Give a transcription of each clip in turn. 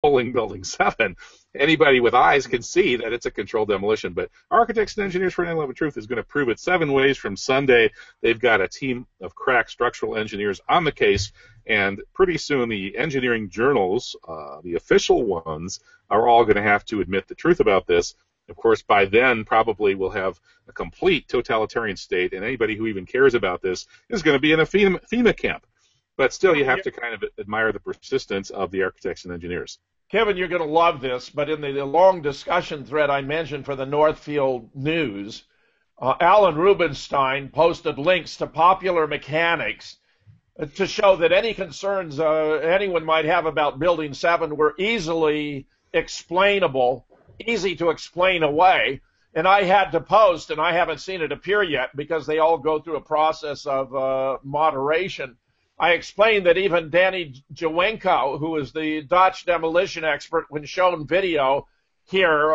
pulling Building 7. Anybody with eyes can see that it's a controlled demolition. But Architects and Engineers for 9/11 Truth is going to prove it 7 ways from Sunday. They've got a team of crack structural engineers on the case, and pretty soon the engineering journals, the official ones, are all going to have to admit the truth about this. Of course, by then, probably we'll have a complete totalitarian state, and anybody who even cares about this is going to be in a FEMA camp. But still, you have to kind of admire the persistence of the architects and engineers. Kevin, you're going to love this, but in the long discussion thread I mentioned for the Northfield News, Alan Rubenstein posted links to Popular Mechanics to show that any concerns anyone might have about Building 7 were easily explainable, easy to explain away. And I had to post, and I haven't seen it appear yet because they all go through a process of moderation. I explained that even Danny Jawenko, who is the Dutch demolition expert, when shown video here,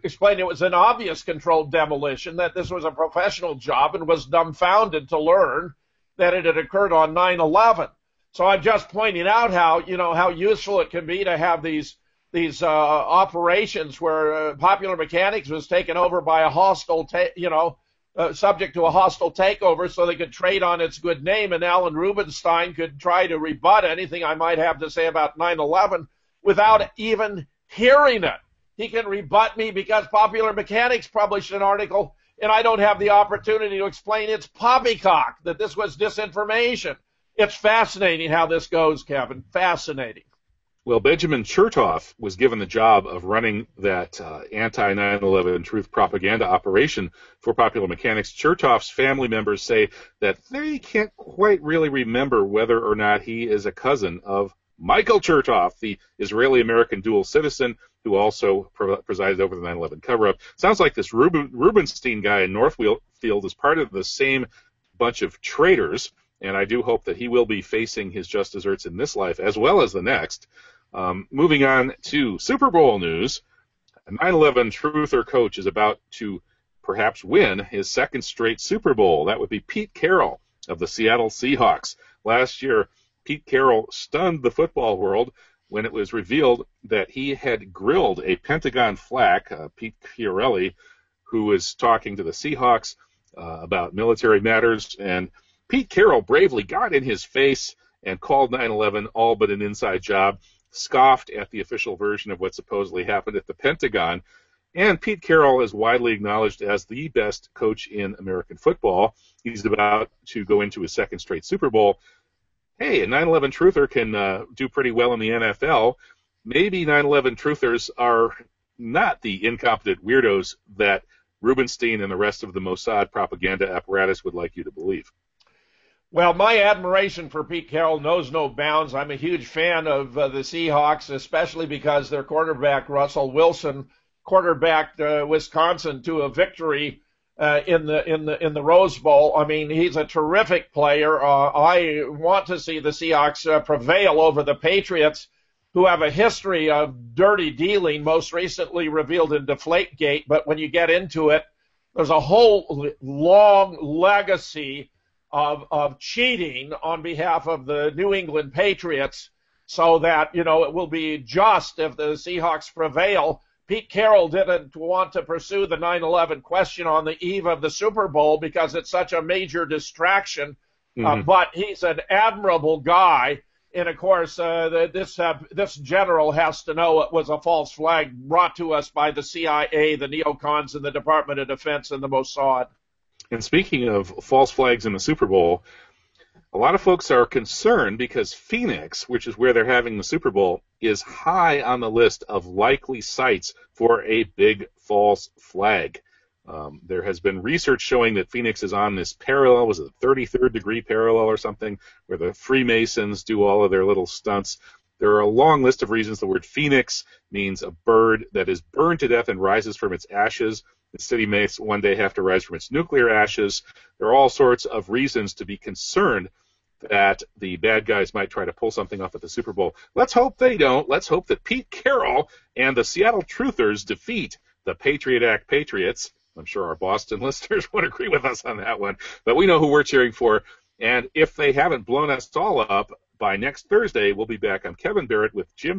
explained it was an obvious controlled demolition, that this was a professional job, and was dumbfounded to learn that it had occurred on 9/11. So I'm just pointing out how useful it can be to have these operations where Popular Mechanics was taken over by a hostile, subject to a hostile takeover, so they could trade on its good name, and Alan Rubenstein could try to rebut anything I might have to say about 9/11 without even hearing it. He can rebut me because Popular Mechanics published an article, and I don't have the opportunity to explain its poppycock, that this was disinformation. It's fascinating how this goes, Kevin. Fascinating. Well, Benjamin Chertoff was given the job of running that anti-9/11 truth propaganda operation for Popular Mechanics. Chertoff's family members say that they can't quite really remember whether or not he is a cousin of Michael Chertoff, the Israeli-American dual citizen who also presided over the 9/11 cover-up. Sounds like this Rubenstein guy in Northfield is part of the same bunch of traitors, and I do hope that he will be facing his just desserts in this life as well as the next. Moving on to Super Bowl news, a 9/11 truther coach is about to perhaps win his second straight Super Bowl. That would be Pete Carroll of the Seattle Seahawks. Last year, Pete Carroll stunned the football world when it was revealed that he had grilled a Pentagon flack, Pete Chiarelli, who was talking to the Seahawks about military matters, and Pete Carroll bravely got in his face and called 9/11 all but an inside job, scoffed at the official version of what supposedly happened at the Pentagon. And Pete Carroll is widely acknowledged as the best coach in American football. He's about to go into his second straight Super Bowl. Hey, a 9/11 truther can do pretty well in the NFL. Maybe 9/11 truthers are not the incompetent weirdos that Rubenstein and the rest of the Mossad propaganda apparatus would like you to believe. Well, my admiration for Pete Carroll knows no bounds. I'm a huge fan of the Seahawks, especially because their quarterback, Russell Wilson, quarterbacked Wisconsin to a victory in the Rose Bowl. I mean, he's a terrific player. I want to see the Seahawks prevail over the Patriots, who have a history of dirty dealing, most recently revealed in Deflategate. But when you get into it, there's a whole long legacy of cheating on behalf of the New England Patriots, so that, it will be just if the Seahawks prevail. Pete Carroll didn't want to pursue the 9/11 question on the eve of the Super Bowl because it's such a major distraction, but he's an admirable guy. And, of course, this general has to know it was a false flag brought to us by the CIA, the neocons, and the Department of Defense and the Mossad. And speaking of false flags in the Super Bowl, a lot of folks are concerned because Phoenix, which is where they're having the Super Bowl, is high on the list of likely sites for a big false flag. There has been research showing that Phoenix is on this parallel, was it the 33rd degree parallel or something, where the Freemasons do all of their little stunts. There are a long list of reasons. The word phoenix means a bird that is burned to death and rises from its ashes. The city may one day have to rise from its nuclear ashes. There are all sorts of reasons to be concerned that the bad guys might try to pull something off at the Super Bowl. Let's hope they don't. Let's hope that Pete Carroll and the Seattle Truthers defeat the Patriot Act Patriots. I'm sure our Boston listeners would agree with us on that one. But we know who we're cheering for. And if they haven't blown us all up, by next Thursday, we'll be back. I'm Kevin Barrett with Jim